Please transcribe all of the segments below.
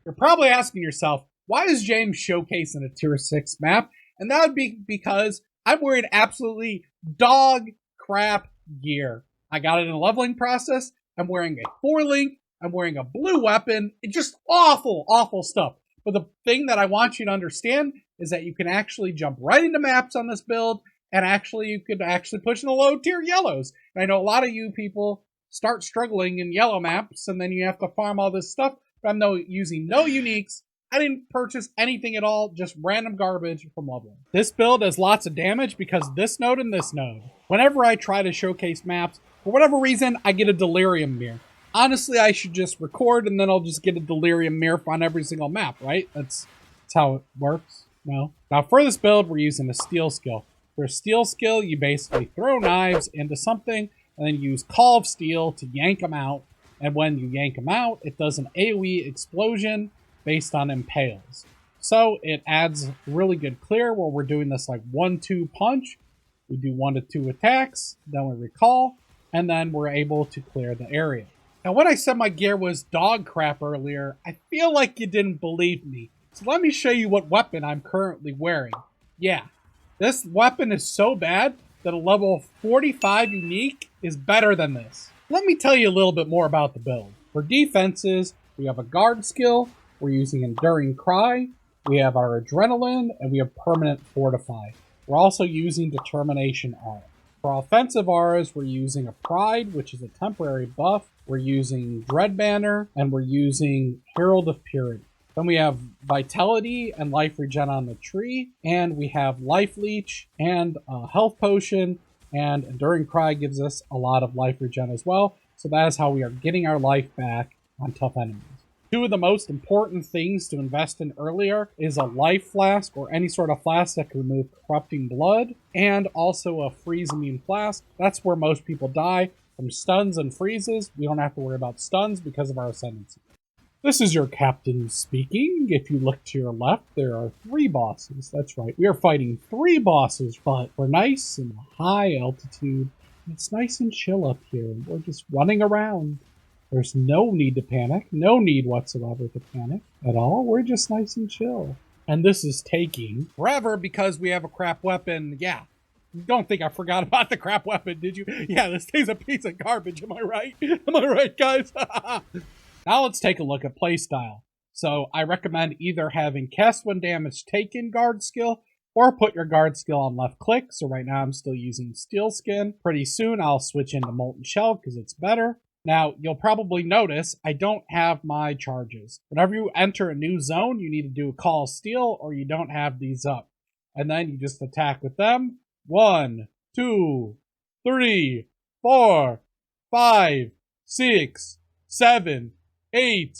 You're probably asking yourself, why is James showcasing a tier 6 map? And that would be because I'm wearing absolutely dog crap gear. I got it in a leveling process. I'm wearing a 4-link. I'm wearing a blue weapon. It's just awful, awful stuff. But the thing that I want you to understand is that you can actually jump right into maps on this build, and you could actually push in the low tier yellows. And I know a lot of you people start struggling in yellow maps, and then you have to farm all this stuff. But I'm using no uniques. I didn't purchase anything at all, just random garbage from leveling. This build has lots of damage because this node and this node. Whenever I try to showcase maps, for whatever reason, I get a delirium mirror. Honestly, I should just record and then I'll just get a delirium mirror on every single map, right? That's how it works. No. Now for this build, we're using a steel skill. For a steel skill, you basically throw knives into something and then use Call of Steel to yank them out. And when you yank them out, it does an AoE explosion based on impales. So it adds really good clear where we're doing this like 1-2 punch. We do 1 to 2 attacks, then we recall, and then we're able to clear the area. Now when I said my gear was dog crap earlier, I feel like you didn't believe me. So let me show you what weapon I'm currently wearing. Yeah, this weapon is so bad that a level 45 unique is better than this. Let me tell you a little bit more about the build. For defenses, we have a guard skill, we're using Enduring Cry, we have our Adrenaline, and we have Permanent Fortify. We're also using Determination Aura. For offensive auras, we're using a Pride, which is a temporary buff. We're using Dread Banner, and we're using Herald of Purity. Then we have Vitality and Life Regen on the tree, and we have Life Leech and Health Potion, and Enduring Cry gives us a lot of Life Regen as well. So that is how we are getting our life back on tough enemies. Two of the most important things to invest in earlier is a life flask or any sort of flask that can remove corrupting blood, and also a freeze immune flask. That's where most people die from stuns and freezes. We don't have to worry about stuns because of our Ascendancy. This is your captain speaking. If you look to your left, there are 3 bosses. That's right, we are fighting 3 bosses, but we're nice and high altitude. It's nice and chill up here. We're just running around. There's no need to panic. No need whatsoever to panic at all. We're just nice and chill. And this is taking forever because we have a crap weapon. Yeah. Don't think I forgot about the crap weapon, did you? Yeah, this thing's a piece of garbage. Am I right? Am I right, guys? Now let's take a look at playstyle. So I recommend either having cast when damage taken guard skill or put your guard skill on left click. So right now I'm still using Steel Skin. Pretty soon I'll switch into Molten Shell because it's better. Now, you'll probably notice I don't have my charges. Whenever you enter a new zone, you need to do a Call of Steel or you don't have these up. And then you just attack with them. 1, 2, 3, 4, 5, 6, 7, 8.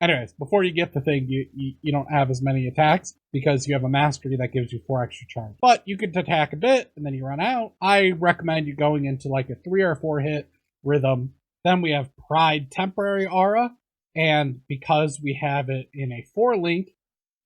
Anyways, before you get the thing, you don't have as many attacks because you have a mastery that gives you 4 extra charge. But you could attack a bit and then you run out. I recommend you going into like a 3 or 4 hit rhythm. Then we have Pride Temporary Aura, and because we have it in a 4-link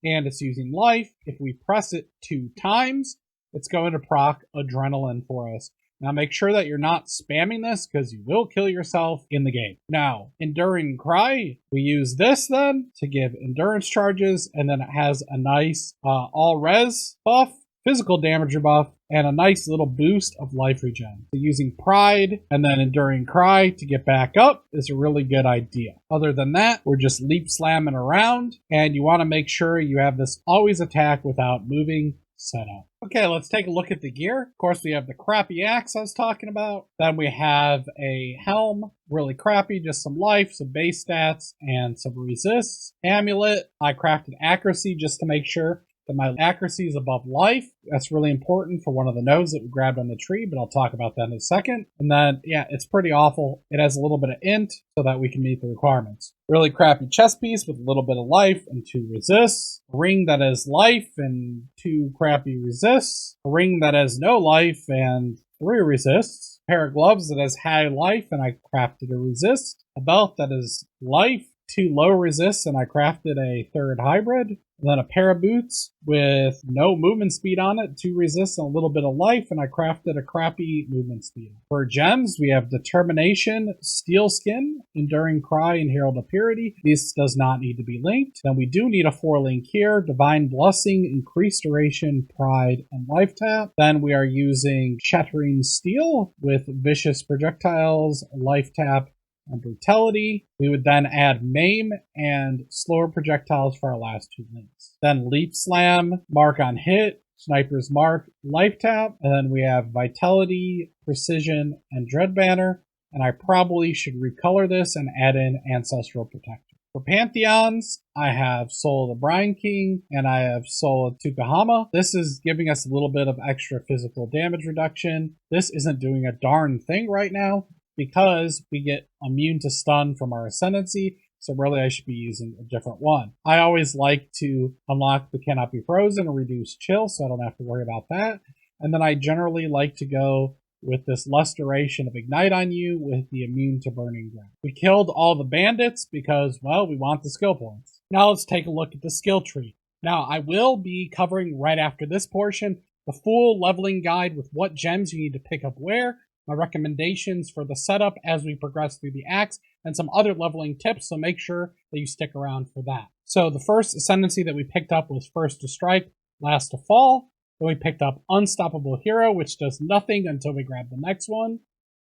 and it's using life, if we press it 2 times, it's going to proc Adrenaline for us. Now make sure that you're not spamming this because you will kill yourself in the game. Now, Enduring Cry, we use this then to give endurance charges, and then it has a nice all res buff, physical damage buff, and a nice little boost of life regen. So using Pride and then Enduring Cry to get back up is a really good idea. Other than that, we're just leap slamming around, and you want to make sure you have this always attack without moving setup. Okay, let's take a look at the gear. Of course, we have the crappy axe I was talking about. Then we have a helm, really crappy, just some life, some base stats, and some resists. Amulet, I crafted accuracy just to make sure that my accuracy is above life. That's really important for one of the nodes that we grabbed on the tree, but I'll talk about that in a second. And then, yeah, it's pretty awful. It has a little bit of int so that we can meet the requirements. Really crappy chest piece with a little bit of life and 2 resists. A ring that has life and 2 crappy resists. A ring that has no life and 3 resists. A pair of gloves that has high life and I crafted a resist. A belt that is life, 2 low resists and I crafted a 3rd hybrid. And then a pair of boots with no movement speed on it, 2 resists and a little bit of life, and I crafted a crappy movement speed. For gems, we have Determination, Steel Skin, Enduring Cry, and Herald of Purity. This does not need to be linked. Then we do need a 4-link here, Divine Blessing, Increased Duration, Pride, and Life Tap. Then we are using Shattering Steel with Vicious Projectiles, Life Tap, and Brutality. We would then add Maim and Slower Projectiles for our last 2 links. Then Leap Slam, Mark on Hit, Sniper's Mark, Life Tap, and then we have Vitality, Precision, and Dread Banner. And I probably should recolor this and add in Ancestral Protector. For Pantheons, I have Soul of the Brine King, and I have Soul of Tukahama. This is giving us a little bit of extra physical damage reduction. This isn't doing a darn thing right now, because we get immune to stun from our Ascendancy, so really I should be using a different one. I always like to unlock the Cannot Be Frozen or reduce chill, so I don't have to worry about that. And then I generally like to go with this less duration of Ignite on you with the immune to Burning Ground. We killed all the bandits because, well, we want the skill points. Now let's take a look at the skill tree. Now I will be covering right after this portion the full leveling guide with what gems you need to pick up where, my recommendations for the setup as we progress through the acts, and some other leveling tips, so make sure that you stick around for that. So the first Ascendancy that we picked up was First to Strike, Last to Fall. Then we picked up Unstoppable Hero, which does nothing until we grab the next one.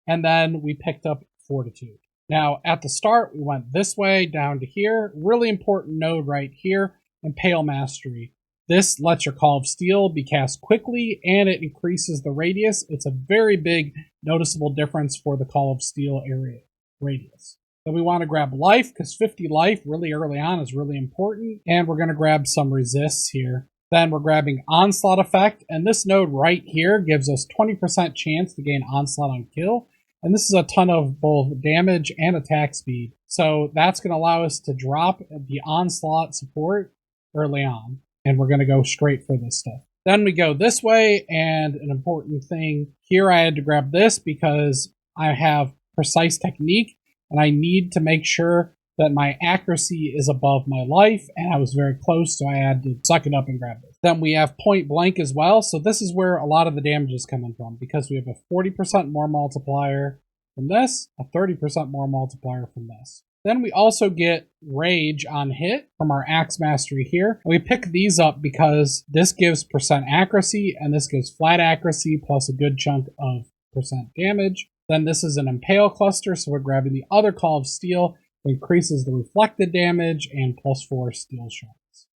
And then we picked up Fortitude. Now, at the start, we went this way down to here. Really important node right here, Impale Mastery. This lets your Call of Steel be cast quickly, and it increases the radius. It's a very big, noticeable difference for the Call of Steel area radius. Then we want to grab life, because 50 life really early on is really important. And we're going to grab some resists here. Then we're grabbing Onslaught Effect, and this node right here gives us 20% chance to gain Onslaught on kill. And this is a ton of both damage and attack speed. So that's going to allow us to drop the Onslaught support early on. And we're going to go straight for this stuff. Then we go this way, and an important thing here, I had to grab this because I have Precise Technique, and I need to make sure that my accuracy is above my life, and I was very close, so I had to suck it up and grab it. Then we have Point Blank as well, so this is where a lot of the damage is coming from, because we have a 40% more multiplier from this, a 30% more multiplier from this. Then we also get Rage on Hit from our Axe Mastery here. And we pick these up because this gives percent accuracy, and this gives flat accuracy plus a good chunk of percent damage. Then this is an Impale Cluster, so we're grabbing the other Call of Steel. It increases the reflected damage and +4 Steel Shards.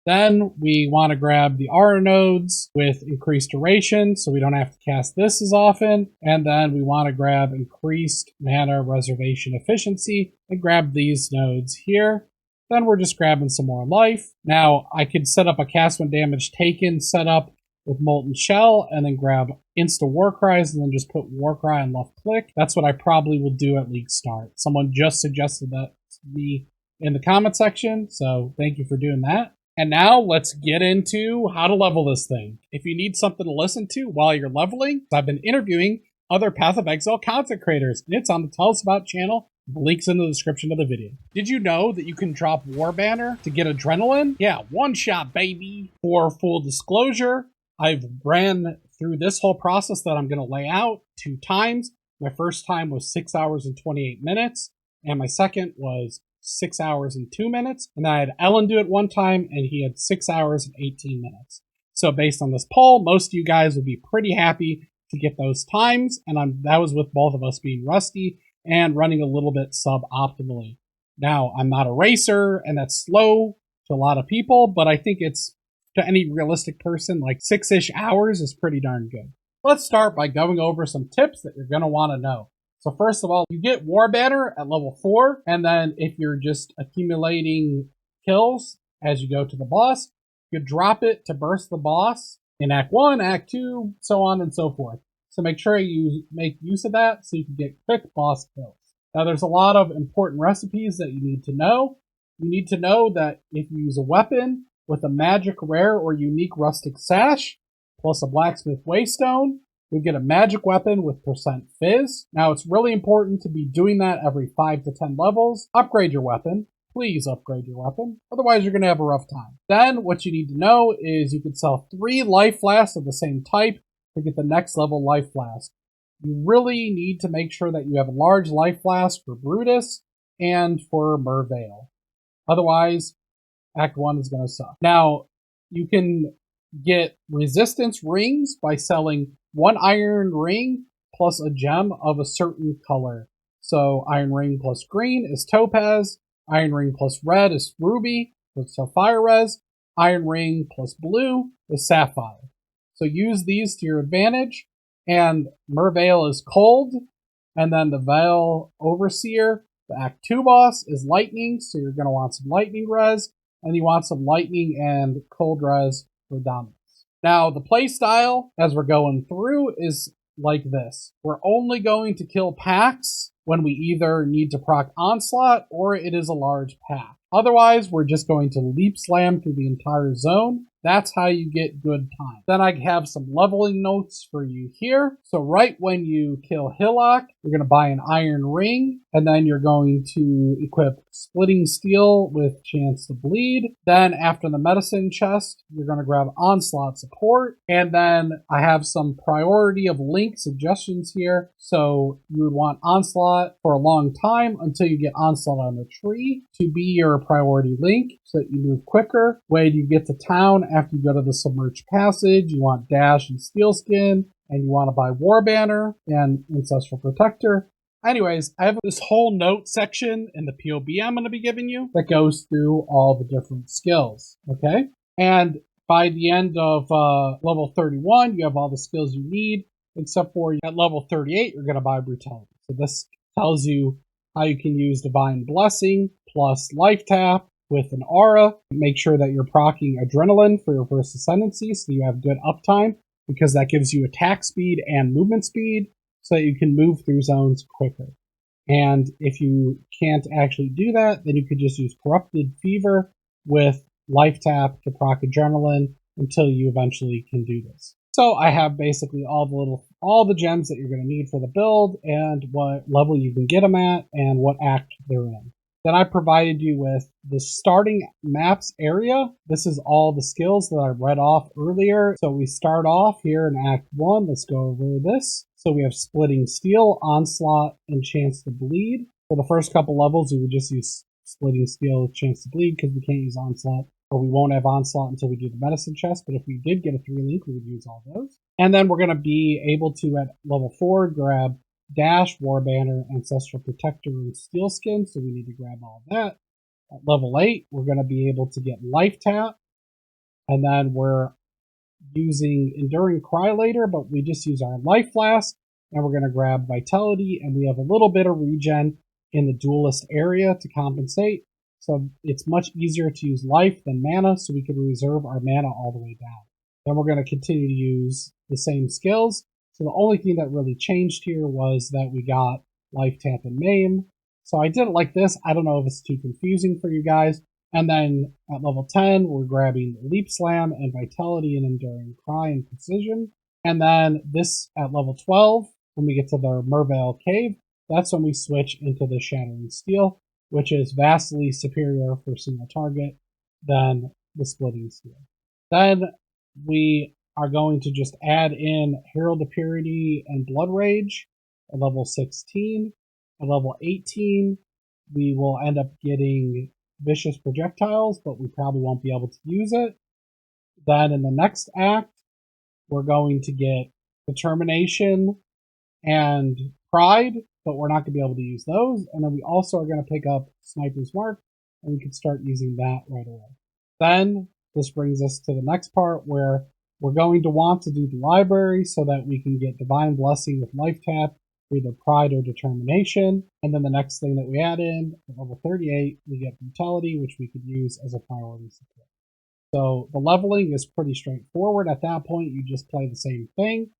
Then we want to grab the Aura nodes with increased duration, so we don't have to cast this as often. And then we want to grab increased mana reservation efficiency and grab these nodes here. Then we're just grabbing some more life. Now I could set up a cast when damage taken setup with Molten Shell and then grab Insta Warcries and then just put Warcry on left click. That's what I probably will do at league start. Someone just suggested that to me in the comment section, so thank you for doing that. And now let's get into how to level this thing. If you need something to listen to while you're leveling, I've been interviewing other Path of Exile content creators, and it's on the Tell Us About channel. The link's in the description of the video. Did you know that you can drop War Banner to get Adrenaline? Yeah, one shot, baby. For full disclosure, I've ran through this whole process that I'm going to lay out 2 times. My first time was 6 hours and 28 minutes, and my second was 6 hours and 2 minutes. And I had Ellen do it one time, and he had 6 hours and 18 minutes. So based on this poll, most of you guys would be pretty happy to get those times, and that was with both of us being rusty and running a little bit suboptimally. Now, I'm not a racer, and that's slow to a lot of people, but I think it's, to any realistic person, like 6-ish hours is pretty darn good. Let's start by going over some tips that you're going to want to know. So first of all, you get War Banner at level 4, and then if you're just accumulating kills as you go to the boss, you drop it to burst the boss in Act 1, Act 2, so on and so forth. So make sure you make use of that so you can get quick boss kills. Now there's a lot of important recipes that you need to know. You need to know that if you use a weapon with a magic rare or unique rustic sash, plus a blacksmith waystone, you get a magic weapon with percent fizz. Now it's really important to be doing that every 5 to 10 levels. Upgrade your weapon. please upgrade your weapon. Otherwise, you're going to have a rough time. Then, what you need to know is you can sell 3 life flasks of the same type to get the next level life flask. You really need to make sure that you have a large life flask for Brutus and for Merveil. Otherwise, Act 1 is going to suck. Now, you can get resistance rings by selling 1 iron ring plus a gem of a certain color. So, iron ring plus green is topaz, iron ring plus red is ruby, plus sapphire res, iron ring plus blue is sapphire. So, use these to your advantage. And Merveil is cold, and then the Veil Overseer, the Act 2 boss, is lightning, so you're going to want some lightning res, and you want some lightning and cold res for dominance. Now, the playstyle, as we're going through, is like this. We're only going to kill packs when we either need to proc Onslaught or it is a large pack. Otherwise, we're just going to leap slam through the entire zone. That's how you get good time. Then I have some leveling notes for you here. So right when you kill Hillock, you're going to buy an iron ring, and then you're going to equip Splitting Steel with Chance to Bleed. Then after the medicine chest, you're going to grab Onslaught Support. And then I have some priority of link suggestions here. So you would want Onslaught for a long time until you get Onslaught on the tree to be your priority link so that you move quicker. When you get to town, after you go to the Submerged Passage, you want Dash and Steelskin, and you want to buy War Banner and Ancestral Protector. Anyways, I have this whole note section in the POB I'm going to be giving you that goes through all the different skills, okay? And by the end of level 31, you have all the skills you need, except for at level 38, you're going to buy Brutality. So this tells you how you can use Divine Blessing plus Life Tap with an aura. Make sure that you're proccing Adrenaline for your first Ascendancy so you have good uptime, because that gives you attack speed and movement speed so that you can move through zones quicker. And if you can't actually do that, then you could just use Corrupted Fever with Life Tap to proc Adrenaline until you eventually can do this. So I have basically all the gems that you're going to need for the build and what level you can get them at and what act they're in. Then I provided you with the starting maps area. This is all the skills that I read off earlier. So we start off here in Act 1. Let's go over this. So we have Splitting Steel, Onslaught, and Chance to Bleed. For the first couple levels, we would just use Splitting Steel with Chance to Bleed because we can't use Onslaught, or we won't have Onslaught until we do the medicine chest. But if we did get a 3-link, we would use all those. And then we're going to be able to, at level 4, grab Dash, War Banner, Ancestral Protector, and Steelskin, so we need to grab all of that. At level 8, we're going to be able to get Life Tap, and then we're using Enduring Cry later, but we just use our Life Flask, and we're going to grab Vitality, and we have a little bit of regen in the Duelist area to compensate, so it's much easier to use Life than Mana, so we can reserve our Mana all the way down. Then we're going to continue to use the same skills. So the only thing that really changed here was that we got Life Tap and Maim. So I did it like this. I don't know if it's too confusing for you guys. And then at level 10, we're grabbing Leap Slam and Vitality and Enduring Cry and Precision. And then this at level 12, when we get to the Merveil Cave, that's when we switch into the Shattering Steel, which is vastly superior for single target than the Splitting Steel. Then we are going to just add in Herald of Purity and Blood Rage at level 16. At level 18, we will end up getting Vicious Projectiles, but we probably won't be able to use it. Then in the next act, we're going to get Determination and Pride, but we're not going to be able to use those. And then we also are going to pick up Sniper's Mark, and we can start using that right away. Then this brings us to the next part where we're going to want to do the library so that we can get Divine Blessing with Life Tap, either Pride or Determination. And then the next thing that we add in, at level 38, we get Brutality, which we could use as a priority support. So the leveling is pretty straightforward. At that point, you just play the same thing,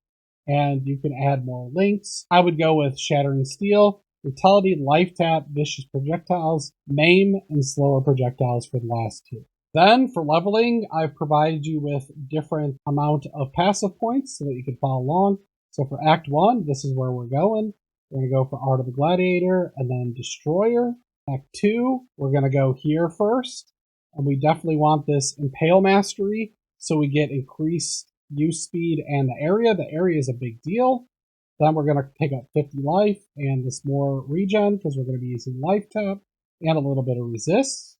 and you can add more links. I would go with Shattering Steel, Brutality, Life Tap, Vicious Projectiles, Maim, and Slower Projectiles for the last 2. Then, for leveling, I've provided you with different amount of passive points so that you can follow along. So for Act 1, this is where we're going. We're going to go for Art of the Gladiator, and then Destroyer, Act 2, we're going to go here first. And we definitely want this Impale Mastery so we get increased use speed and the area. The area is a big deal. Then we're going to pick up 50 life and this more regen because we're going to be using life tap and a little bit of resist.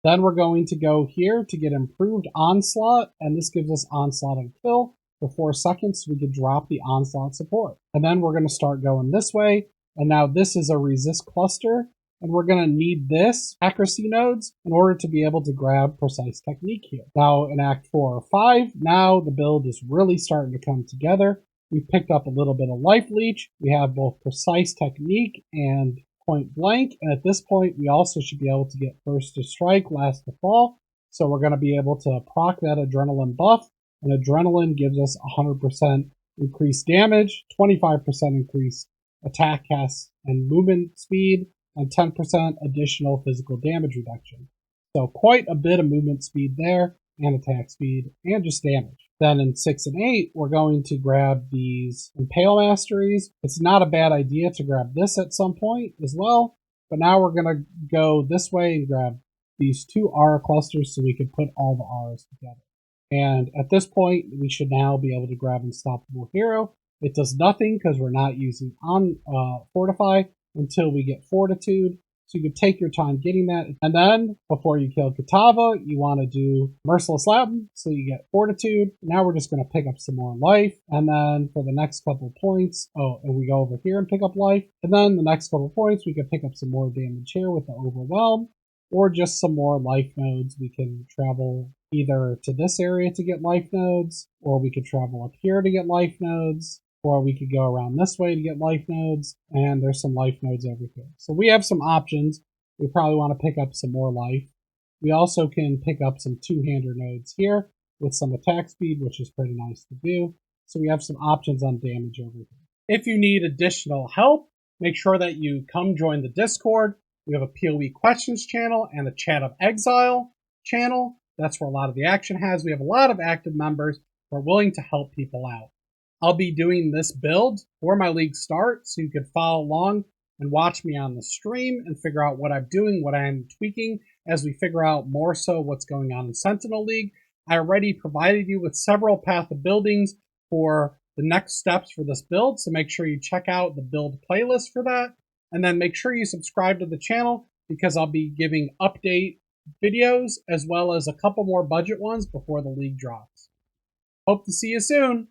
Then we're going to go here to get improved onslaught, and this gives us onslaught and kill for 4 seconds so we can drop the onslaught support. And then we're going to start going this way, and now this is a resist cluster, and we're going to need this accuracy nodes in order to be able to grab precise technique here. Now in Act 4 or 5, now the build is really starting to come together. We've picked up a little bit of life leech. We have both precise technique and point blank, and at this point we also should be able to get first to strike, last to fall. So we're going to be able to proc that adrenaline buff, and adrenaline gives us 100% increased damage, 25% increased attack cast and movement speed, and 10% additional physical damage reduction. So quite a bit of movement speed there, and attack speed, and just damage. Then in 6 and 8, we're going to grab these Impale Masteries. It's not a bad idea to grab this at some point as well, but now we're going to go this way and grab these 2 aura clusters so we can put all the auras together. And at this point, we should now be able to grab Unstoppable Hero. It does nothing because we're not using Fortify until we get Fortitude. So you can take your time getting that. And then, before you kill Kitava, you want to do Merciless Latin, so you get Fortitude. Now we're just going to pick up some more life. And then for the next couple of points, and we go over here and pick up life. And then the next couple of points, we can pick up some more damage here with the Overwhelm, or just some more life nodes. We can travel either to this area to get life nodes, or we could travel up here to get life nodes, or we could go around this way to get life nodes, and there's some life nodes over here. So we have some options. We probably want to pick up some more life. We also can pick up some two-hander nodes here with some attack speed, which is pretty nice to do. So we have some options on damage over here. If you need additional help, make sure that you come join the Discord. We have a POE questions channel and a Chat of Exile channel. That's where a lot of the action has. We have a lot of active members who are willing to help people out. I'll be doing this build before my league starts, so you could follow along and watch me on the stream and figure out what I'm doing, what I'm tweaking, as we figure out more so what's going on in Sentinel League. I already provided you with several path of buildings for the next steps for this build, so make sure you check out the build playlist for that. And then make sure you subscribe to the channel because I'll be giving update videos as well as a couple more budget ones before the league drops. Hope to see you soon.